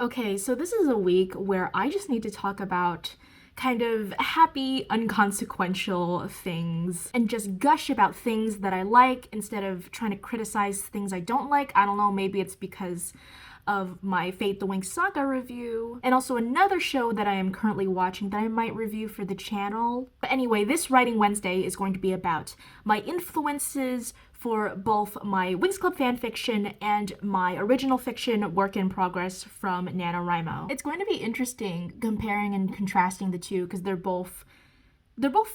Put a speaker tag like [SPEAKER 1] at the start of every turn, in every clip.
[SPEAKER 1] Okay, so this is a week where I just need to talk about kind of happy, unconsequential things and just gush about things that I like instead of trying to criticize things I don't like. I don't know, maybe it's because of my Fate the Winx Saga review, and also another show that I am currently watching that I might review for the channel. But anyway, this Writing Wednesday is going to be about my influences for both my Winx Club fanfiction and my original fiction work in progress from NaNoWriMo. It's going to be interesting comparing and contrasting the two because they're both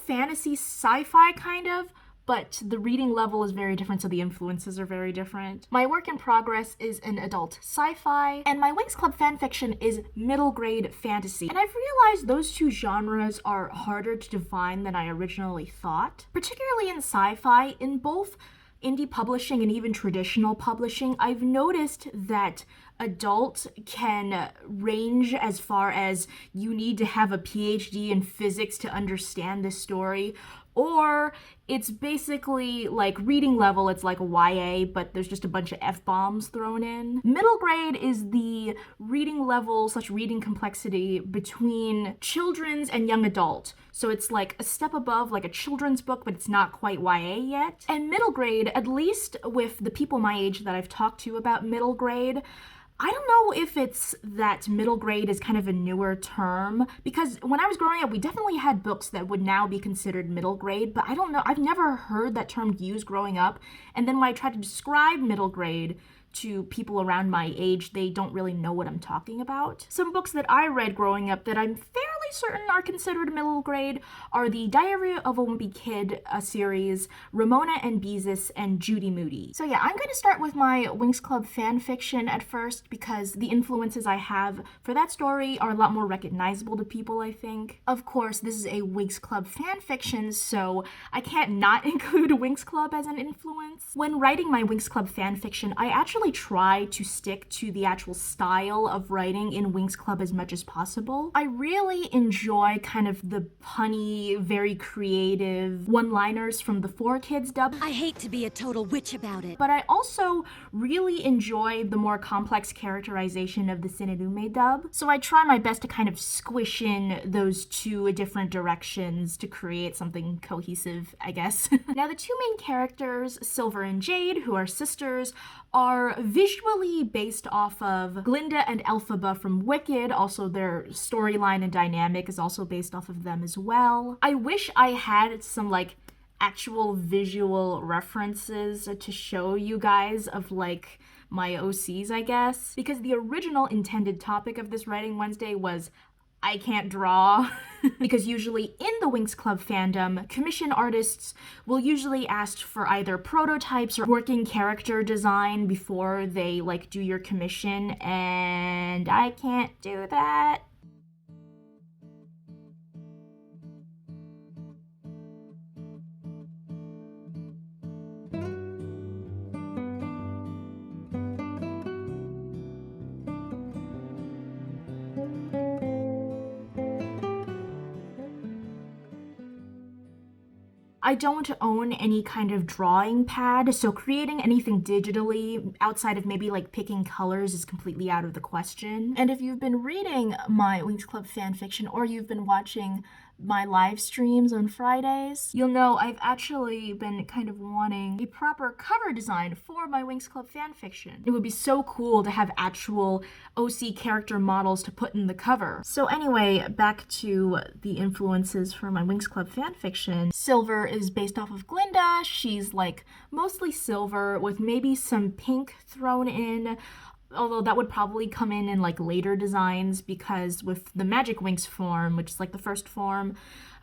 [SPEAKER 1] fantasy sci-fi kind of, but the reading level is very different, so the influences are very different. My work in progress is an adult sci-fi, and my Winx Club fanfiction is middle grade fantasy. And I've realized those two genres are harder to define than I originally thought. Particularly in sci-fi, in both indie publishing and even traditional publishing, I've noticed that adult can range as far as you need to have a PhD in physics to understand this story, or it's basically like reading level, it's like a YA, but there's just a bunch of F-bombs thrown in. Middle grade is the reading level / reading complexity between children's and young adult. So it's like a step above like a children's book, but it's not quite YA yet. And middle grade, at least with the people my age that I've talked to about middle grade, I don't know if it's that middle grade is kind of a newer term, because when I was growing up, we definitely had books that would now be considered middle grade, but I don't know, I've never heard that term used growing up. And then when I try to describe middle grade to people around my age, they don't really know what I'm talking about. Some books that I read growing up that I'm fairly certain are considered middle grade are the Diary of a Wimpy Kid series, Ramona and Beezus, and Judy Moody. So yeah, I'm going to start with my Winx Club fanfiction at first because the influences I have for that story are a lot more recognizable to people, I think. Of course, this is a Winx Club fanfiction, so I can't not include Winx Club as an influence. When writing my Winx Club fanfiction, I actually try to stick to the actual style of writing in Winx Club as much as possible. I really enjoy kind of the punny, very creative one-liners from the 4Kids dub.
[SPEAKER 2] I hate to be a total witch about it.
[SPEAKER 1] But I also really enjoy the more complex characterization of the Cinenume dub. So I try my best to kind of squish in those two different directions to create something cohesive, I guess. Now the two main characters, Silver and Jade, who are sisters, are visually based off of Glinda and Elphaba from Wicked. Also, their storyline and dynamic is also based off of them as well. I wish I had some like actual visual references to show you guys of like my OCs, I guess, because the original intended topic of this Writing Wednesday was I can't draw. Because usually in the Winx Club fandom, commission artists will usually ask for either prototypes or working character design before they like do your commission, and I can't do that. I don't own any kind of drawing pad, so creating anything digitally outside of maybe like picking colors is completely out of the question. And if you've been reading my Winx Club fanfiction or you've been watching my live streams on Fridays, you'll know I've actually been kind of wanting a proper cover design for my Winx Club fanfiction. It would be so cool to have actual OC character models to put in the cover. So anyway, back to the influences for my Winx Club fanfiction. Silver is based off of Glinda. She's like mostly silver with maybe some pink thrown in, although that would probably come in like later designs because with the Magic Winx form, which is like the first form,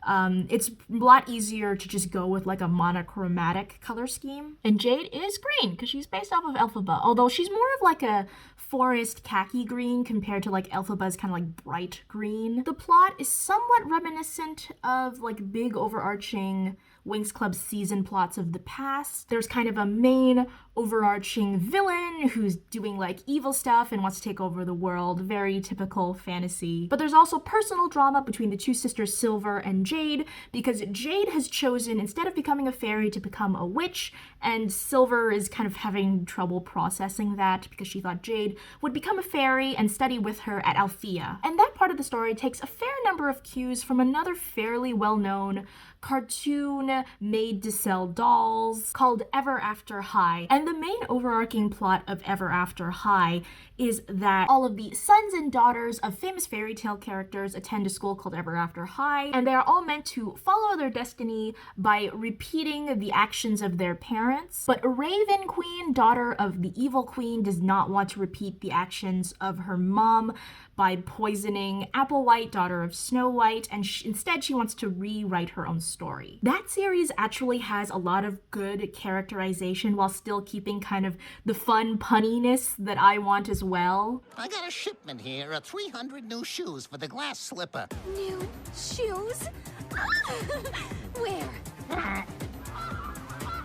[SPEAKER 1] it's a lot easier to just go with like a monochromatic color scheme. And Jade is green because she's based off of Elphaba, although she's more of like a forest khaki green compared to like Elphaba's kind of like bright green. The plot is somewhat reminiscent of like big overarching Winx Club season plots of the past. There's kind of a main overarching villain who's doing like evil stuff and wants to take over the world, very typical fantasy. But there's also personal drama between the two sisters Silver and Jade, because Jade has chosen, instead of becoming a fairy, to become a witch, and Silver is kind of having trouble processing that because she thought Jade would become a fairy and study with her at Althea. And that part of the story takes a fair number of cues from another fairly well-known cartoon made to sell dolls called Ever After High. And the main overarching plot of Ever After High is that all of the sons and daughters of famous fairy tale characters attend a school called Ever After High, and they are all meant to follow their destiny by repeating the actions of their parents. But Raven Queen, daughter of the evil queen, does not want to repeat the actions of her mom by poisoning Applewhite, daughter of Snow White, and instead she wants to rewrite her own story. That series actually has a lot of good characterization while still keeping kind of the fun punniness that I want as well.
[SPEAKER 3] I got a shipment here of 300 new shoes for the glass slipper.
[SPEAKER 2] New shoes? Where?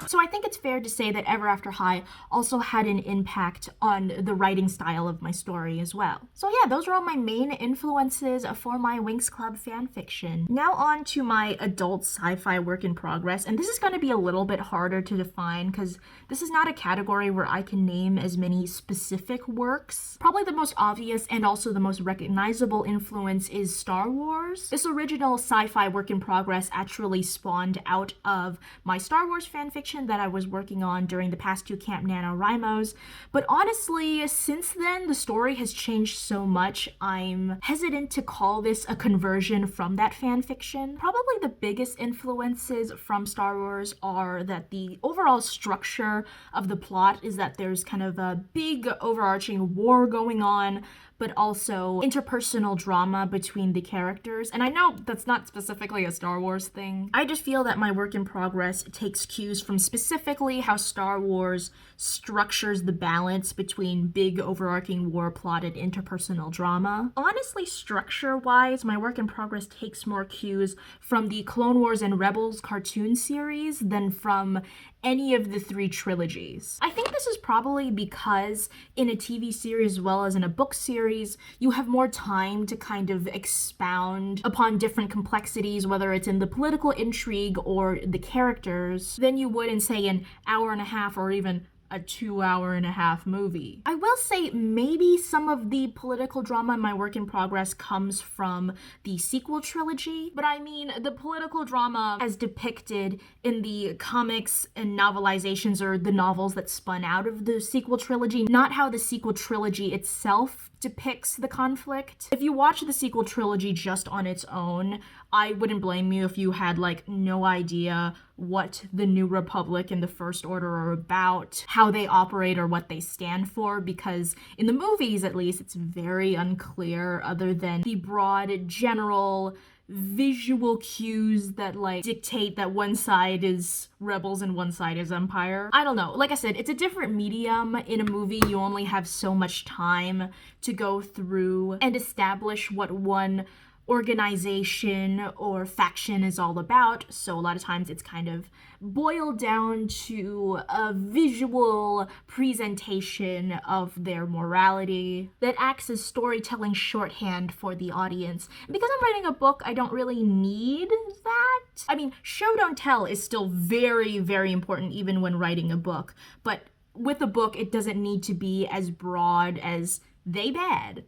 [SPEAKER 1] So I think it's fair to say that Ever After High also had an impact on the writing style of my story as well. So yeah, those are all my main influences for my Winx Club fanfiction. Now on to my adult sci-fi work in progress, and this is going to be a little bit harder to define because this is not a category where I can name as many specific works. Probably the most obvious and also the most recognizable influence is Star Wars. This original sci-fi work in progress actually spawned out of my Star Wars fanfiction that I was working on during the past two Camp NaNoWriMos, but honestly, since then, the story has changed so much, I'm hesitant to call this a conversion from that fanfiction. Probably the biggest influences from Star Wars are that the overall structure of the plot is that there's kind of a big overarching war going on, but also interpersonal drama between the characters. And I know that's not specifically a Star Wars thing. I just feel that my work in progress takes cues from specifically how Star Wars structures the balance between big overarching war plot and interpersonal drama. Honestly, structure-wise, my work in progress takes more cues from the Clone Wars and Rebels cartoon series than from any of the three trilogies. I think this is probably because in a TV series as well as in a book series, you have more time to kind of expound upon different complexities, whether it's in the political intrigue or the characters, than you would in, say, an hour and a half or even a 2.5-hour movie. I will say maybe some of the political drama in my work in progress comes from the sequel trilogy, but I mean the political drama as depicted in the comics and novelizations or the novels that spun out of the sequel trilogy, not how the sequel trilogy itself depicts the conflict. If you watch the sequel trilogy just on its own, I wouldn't blame you if you had like no idea what the New Republic and the First Order are about, how they operate, or what they stand for, because in the movies at least it's very unclear other than the broad general visual cues that like dictate that one side is rebels and one side is empire. I don't know. Like I said, it's a different medium. In a movie, you only have so much time to go through and establish what one organization or faction is all about, so a lot of times it's kind of boiled down to a visual presentation of their morality that acts as storytelling shorthand for the audience. And because I'm writing a book, I don't really need that. I mean, show don't tell is still very, very important even when writing a book, but with a book it doesn't need to be as broad as they bad.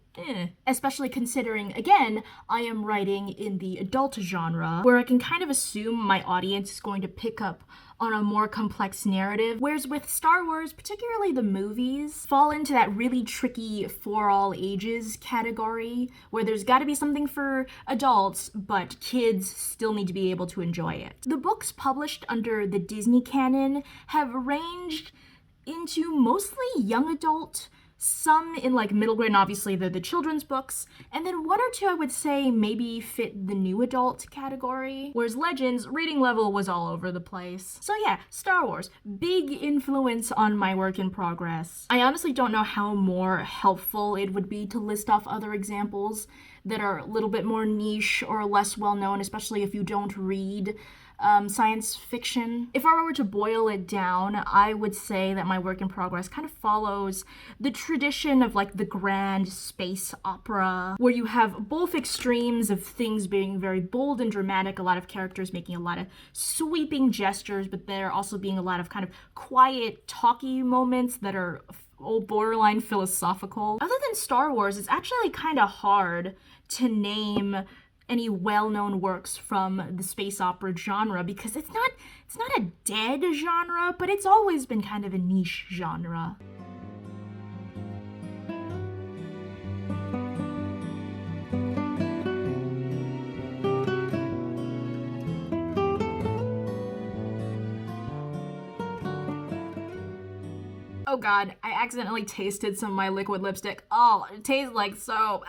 [SPEAKER 1] Especially considering, again, I am writing in the adult genre, where I can kind of assume my audience is going to pick up on a more complex narrative, whereas with Star Wars, particularly the movies, fall into that really tricky for all ages category, where there's gotta be something for adults, but kids still need to be able to enjoy it. The books published under the Disney canon have ranged into mostly young adult, some in like middle grade, and obviously they're the children's books, and then one or two I would say maybe fit the new adult category, whereas Legends, reading level was all over the place. So yeah, Star Wars, big influence on my work in progress. I honestly don't know how more helpful it would be to list off other examples that are a little bit more niche or less well known, especially if you don't read science fiction. If I were to boil it down, I would say that my work in progress kind of follows the tradition of like the grand space opera, where you have both extremes of things being very bold and dramatic, a lot of characters making a lot of sweeping gestures, but there also being a lot of kind of quiet, talky moments that are borderline philosophical. Other than Star Wars, it's actually kind of hard to name any well-known works from the space opera genre because it's not a dead genre, but it's always been kind of a niche genre. Oh god, I accidentally tasted some of my liquid lipstick. Oh, it tastes like soap.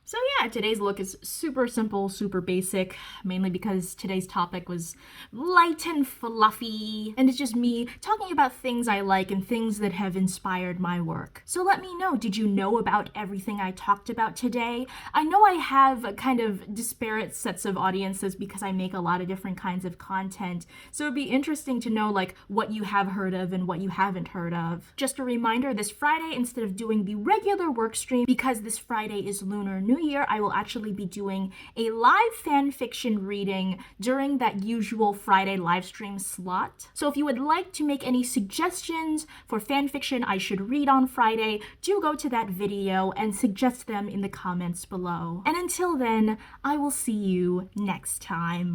[SPEAKER 1] So yeah, today's look is super simple, super basic, mainly because today's topic was light and fluffy, and it's just me talking about things I like and things that have inspired my work. So let me know, did you know about everything I talked about today? I know I have kind of disparate sets of audiences because I make a lot of different kinds of content, so it'd be interesting to know like what you have heard of and what you haven't heard of. Just a reminder, this Friday, instead of doing the regular work stream, because this Friday is Lunar New Year, I will actually be doing a live fan fiction reading during that usual Friday live stream slot. So if you would like to make any suggestions for fan fiction I should read on Friday, do go to that video and suggest them in the comments below. And until then, I will see you next time.